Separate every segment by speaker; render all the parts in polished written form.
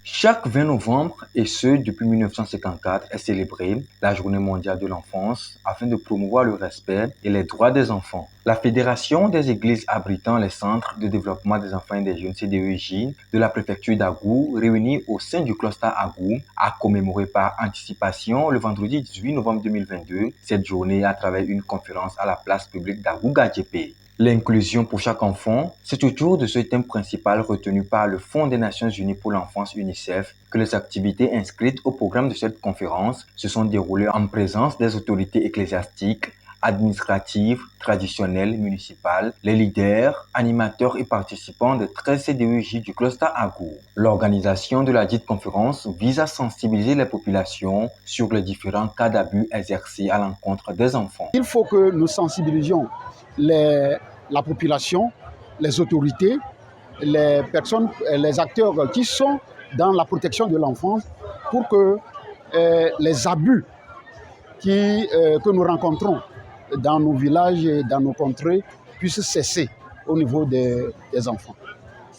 Speaker 1: Chaque 20 novembre, et ce depuis 1954, est célébrée la Journée mondiale de l'enfance afin de promouvoir le respect et les droits des enfants. La Fédération des églises abritant les centres de développement des enfants et des jeunes CDEJ de la préfecture d'Agou, réunie au sein du cluster Agou, a commémoré par anticipation le vendredi 18 novembre 2022 cette journée à travers une conférence à la place publique d'Agou-Gadjépé. L'inclusion pour chaque enfant, c'est autour de ce thème principal retenu par le Fonds des Nations Unies pour l'enfance UNICEF que les activités inscrites au programme de cette conférence se sont déroulées en présence des autorités ecclésiastiques, administratives, traditionnelles, municipales, les leaders, animateurs et participants des 13 CDEJ du cluster Agou. L'organisation de la dite conférence vise à sensibiliser les populations sur les différents cas d'abus exercés à l'encontre des enfants.
Speaker 2: Il faut que nous sensibilisions la population, les autorités, les personnes, les acteurs qui sont dans la protection de l'enfance pour que les abus que nous rencontrons dans nos villages et dans nos contrées puissent cesser au niveau des enfants.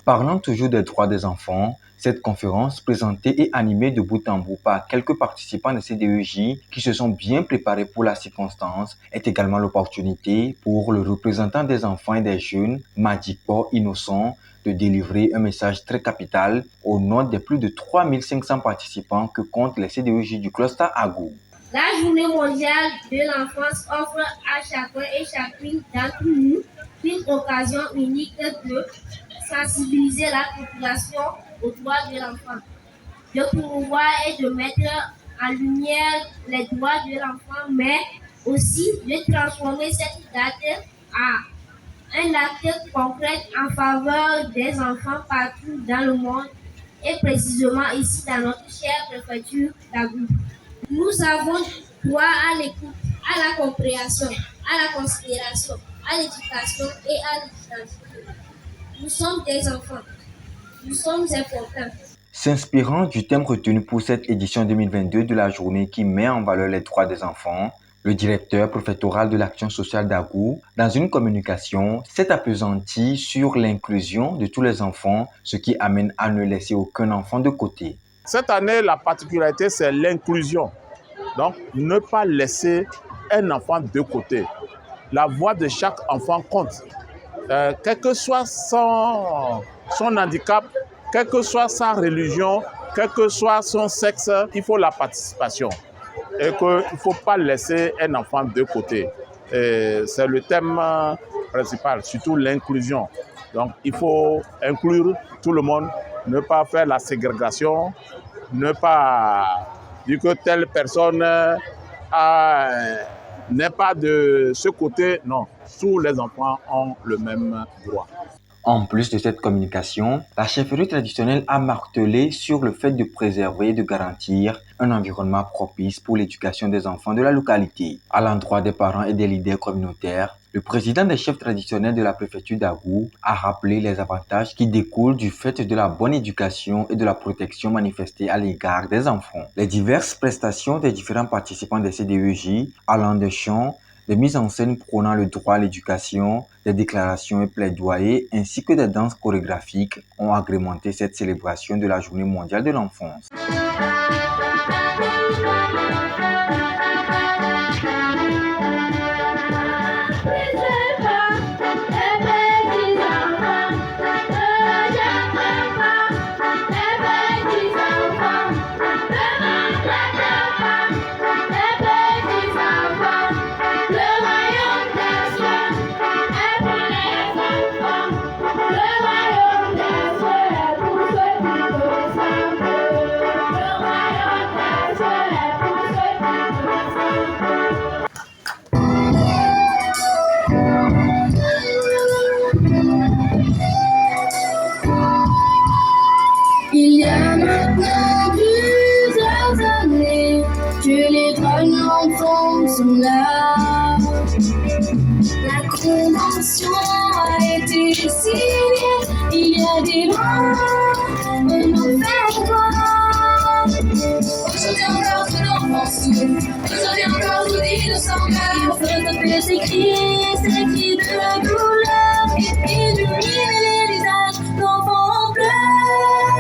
Speaker 1: Parlant toujours des droits des enfants, cette conférence, présentée et animée de bout en bout par quelques participants de CDEJ qui se sont bien préparés pour la circonstance, est également l'opportunité pour le représentant des enfants et des jeunes, Madipo Innocent, de délivrer un message très capital au nom des plus de 3500 participants que comptent les CDEJ du cluster Agou.
Speaker 3: La Journée mondiale de l'enfance offre à chacun et chacune d'entre nous une occasion unique de sensibiliser la population aux droits de l'enfant, de promouvoir et de mettre en lumière les droits de l'enfant, mais aussi de transformer cette date en un acte concret en faveur des enfants partout dans le monde et précisément ici dans notre chère préfecture d'Agou. Nous avons droit à l'écoute, à la compréhension, à la considération, à l'éducation et à l'identité. Nous sommes des enfants. Nous sommes importants.
Speaker 1: S'inspirant du thème retenu pour cette édition 2022 de la journée qui met en valeur les droits des enfants, le directeur préfectoral de l'action sociale d'Agou, dans une communication, s'est appesanti sur l'inclusion de tous les enfants, ce qui amène à ne laisser aucun enfant de côté.
Speaker 4: Cette année, la particularité, c'est l'inclusion. Donc, ne pas laisser un enfant de côté. La voix de chaque enfant compte. Quel que soit son handicap, quelle que soit sa religion, quel que soit son sexe, il faut la participation. Et qu'il ne faut pas laisser un enfant de côté. C'est le thème principal, surtout l'inclusion. Donc, il faut inclure tout le monde, ne pas faire la ségrégation, ne pas dire que telle personne n'est pas de ce côté. Non, tous les enfants ont le même droit.
Speaker 1: En plus de cette communication, la chefferie traditionnelle a martelé sur le fait de préserver et de garantir un environnement propice pour l'éducation des enfants de la localité. À l'endroit des parents et des leaders communautaires, le président des chefs traditionnels de la préfecture d'Agou a rappelé les avantages qui découlent du fait de la bonne éducation et de la protection manifestée à l'égard des enfants. Les diverses prestations des différents participants des CDEJ, allant de chants, des mises en scène prônant le droit à l'éducation, des déclarations et plaidoyers, ainsi que des danses chorégraphiques ont agrémenté cette célébration de la Journée mondiale de l'enfance.
Speaker 5: Il y a maintenant plusieurs années que les droits de l'enfant sont là. La convention a été signée, il y a des droits, on en fait quoi? Aujourd'hui encore, tout l'enfant souffre. Aujourd'hui encore, je vous dis de sang cœur. Il faut stopper ces cris de la douleur. Illuminer les visages d'enfants en pleurs.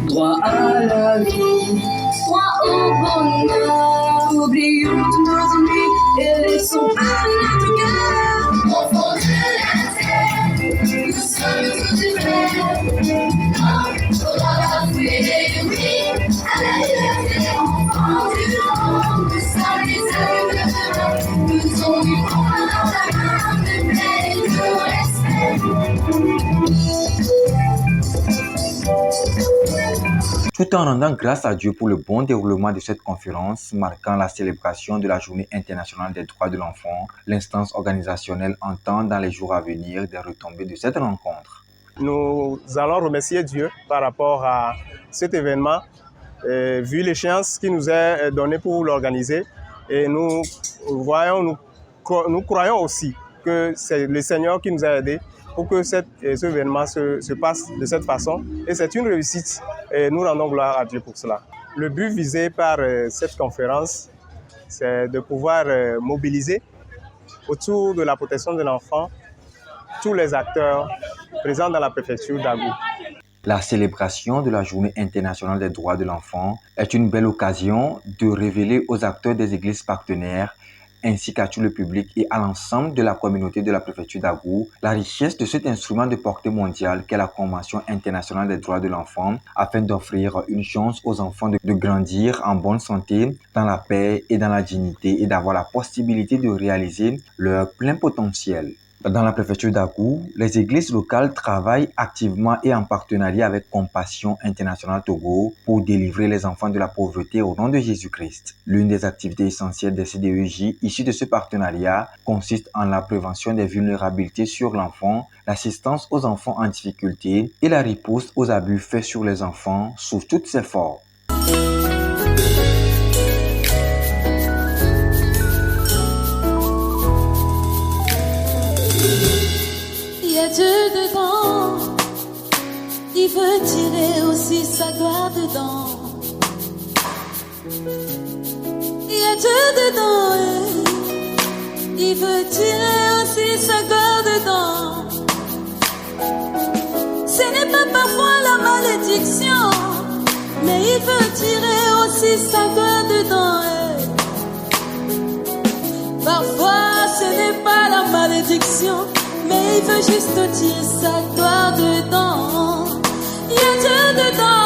Speaker 5: Droit à la vie, droit au bonheur. Oublions tous nos ennuis et laissons parler notre cœur. Enfants de la terre, nous sommes tous humains. Faudra bafouer les oui à la liberté. Enfants du monde, nous sommes les amis de demain. Nous sommes du combat dans la main de paix et de respect.
Speaker 1: Tout en rendant grâce à Dieu pour le bon déroulement de cette conférence marquant la célébration de la Journée internationale des droits de l'enfant, l'instance organisationnelle entend dans les jours à venir des retombées de cette rencontre.
Speaker 6: Nous allons remercier Dieu par rapport à cet événement, vu l'échéance qui nous est donnée pour l'organiser. Et nous croyons aussi que c'est le Seigneur qui nous a aidés pour que cet événement se passe de cette façon. Et c'est une réussite et nous rendons gloire à Dieu pour cela. Le but visé par cette conférence, c'est de pouvoir mobiliser autour de la protection de l'enfant tous les acteurs présents dans la préfecture d'Agou.
Speaker 1: La célébration de la Journée internationale des droits de l'enfant est une belle occasion de révéler aux acteurs des églises partenaires ainsi qu'à tout le public et à l'ensemble de la communauté de la préfecture d'Agou, la richesse de cet instrument de portée mondiale qu'est la Convention internationale des droits de l'enfant, afin d'offrir une chance aux enfants de grandir en bonne santé, dans la paix et dans la dignité, et d'avoir la possibilité de réaliser leur plein potentiel. Dans la préfecture d'Agou, les églises locales travaillent activement et en partenariat avec Compassion Internationale Togo pour délivrer les enfants de la pauvreté au nom de Jésus-Christ. L'une des activités essentielles des CDEJ issues de ce partenariat consiste en la prévention des vulnérabilités sur l'enfant, l'assistance aux enfants en difficulté et la riposte aux abus faits sur les enfants sous toutes ses formes.
Speaker 7: Dieu dedans, il veut tirer aussi sa gloire dedans. Il y a Dieu dedans, il veut tirer aussi sa gloire dedans. Ce n'est pas parfois la malédiction, mais il veut tirer aussi sa gloire dedans. Parfois ce n'est pas la malédiction, mais il veut juste tirer sa gloire dedans. Il y a Dieu dedans.